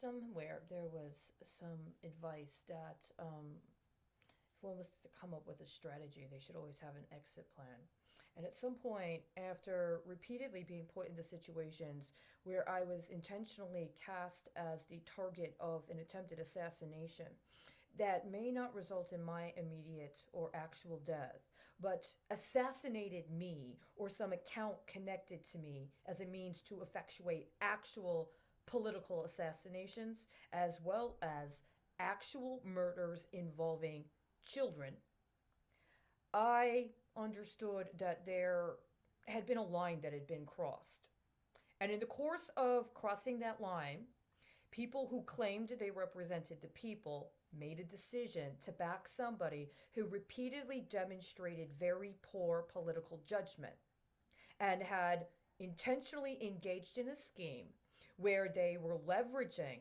somewhere there was some advice that if one was to come up with a strategy, they should always have an exit plan. And at some point, after repeatedly being put into situations where I was intentionally cast as the target of an attempted assassination, that may not result in my immediate or actual death, but assassinated me or some account connected to me as a means to effectuate actual political assassinations, as well as actual murders involving children, I understood that there had been a line that had been crossed. And in the course of crossing that line, people who claimed they represented the people made a decision to back somebody who repeatedly demonstrated very poor political judgment and had intentionally engaged in a scheme where they were leveraging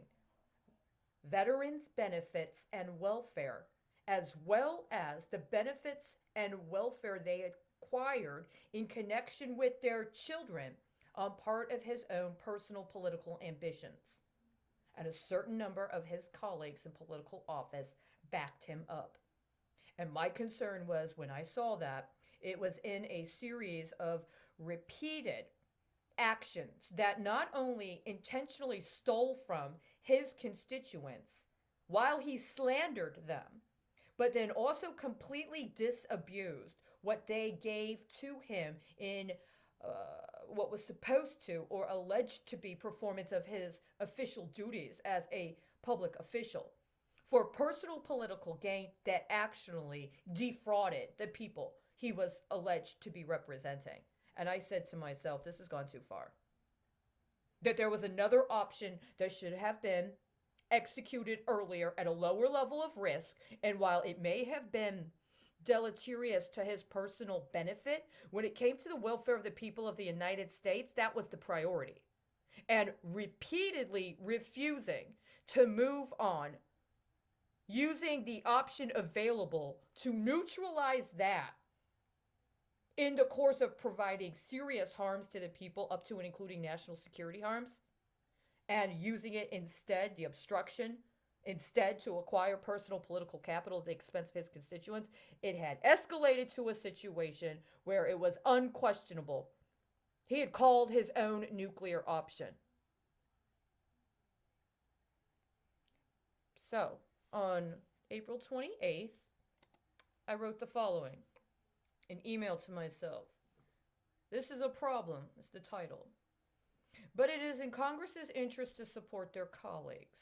veterans' benefits and welfare, as well as the benefits and welfare they acquired in connection with their children on part of his own personal political ambitions. And a certain number of his colleagues in political office backed him up. And my concern was when I saw that, it was in a series of repeated actions that not only intentionally stole from his constituents while he slandered them, but then also completely disabused what they gave to him in what was supposed to or alleged to be performance of his official duties as a public official for personal political gain that actually defrauded the people he was alleged to be representing. And I said to myself, this has gone too far. That there was another option that should have been executed earlier at a lower level of risk. And while it may have been deleterious to his personal benefit, when it came to the welfare of the people of the United States, that was the priority. And repeatedly refusing to move on, using the option available to neutralize that in the course of providing serious harms to the people, up to and including national security harms, and using it instead, the obstruction, instead to acquire personal political capital at the expense of his constituents, it had escalated to a situation where it was unquestionable. He had called his own nuclear option. So, on April 28th, I wrote the following, an email to myself. This is a problem, is the title. But it is in Congress's interest to support their colleagues.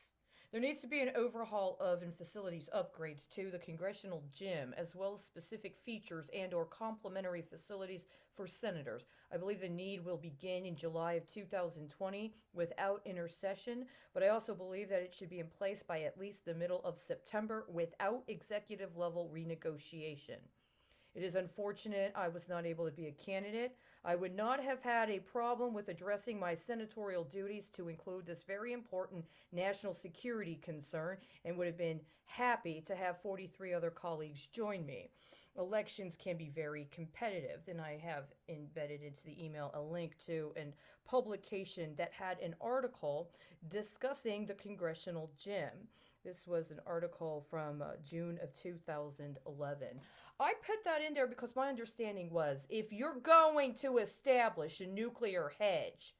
There needs to be an overhaul of and facilities upgrades to the congressional gym, as well as specific features and or complementary facilities for senators. I believe the need will begin in July of 2020 without intercession, but I also believe that it should be in place by at least the middle of September without executive level renegotiation. It is unfortunate I was not able to be a candidate. I would not have had a problem with addressing my senatorial duties to include this very important national security concern and would have been happy to have 43 other colleagues join me. Elections can be very competitive. Then I have embedded into the email a link to a publication that had an article discussing the congressional gym. This was an article from June of 2011. I put that in there because my understanding was if you're going to establish a nuclear hedge,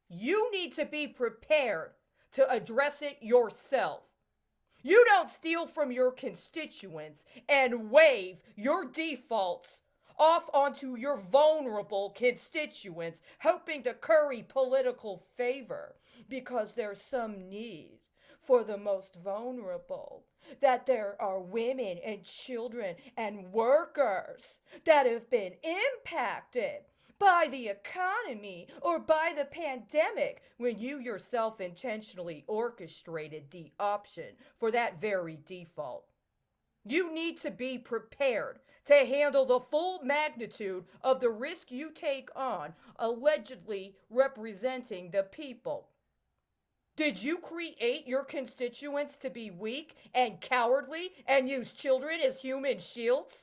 you need to be prepared to address it yourself. You don't steal from your constituents and wave your defaults off onto your vulnerable constituents, hoping to curry political favor because there's some need for the most vulnerable, that there are women and children and workers that have been impacted by the economy or by the pandemic when you yourself intentionally orchestrated the option for that very default. You need to be prepared to handle the full magnitude of the risk you take on, allegedly representing the people. Did you create your constituents to be weak and cowardly and use children as human shields?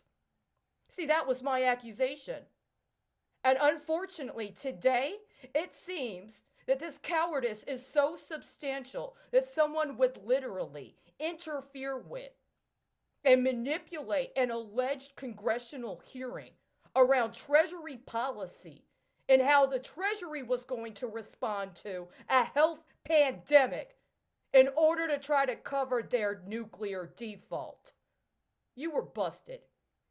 See, that was my accusation. And unfortunately, today, it seems that this cowardice is so substantial that someone would literally interfere with and manipulate an alleged congressional hearing around Treasury policy and how the Treasury was going to respond to a health pandemic in order to try to cover their nuclear default. You were busted.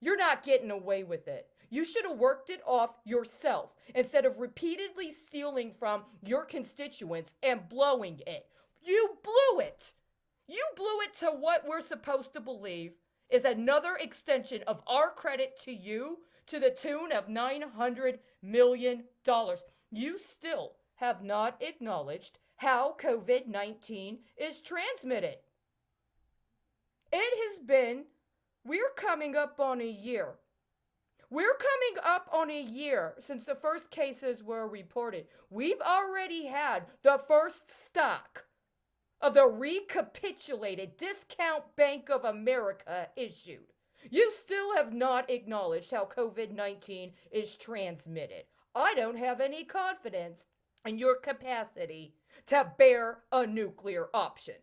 You're not getting away with it. You should have worked it off yourself instead of repeatedly stealing from your constituents and blowing it. You blew it. You blew it to what we're supposed to believe is another extension of our credit to you to the tune of $900 million. You still have not acknowledged how COVID-19 is transmitted. It has been, we're coming up on a year. We're coming up on a year since the first cases were reported. We've already had the first stock of the recapitulated Discount Bank of America issued. You still have not acknowledged how COVID-19 is transmitted. I don't have any confidence in your capacity to bear a nuclear option.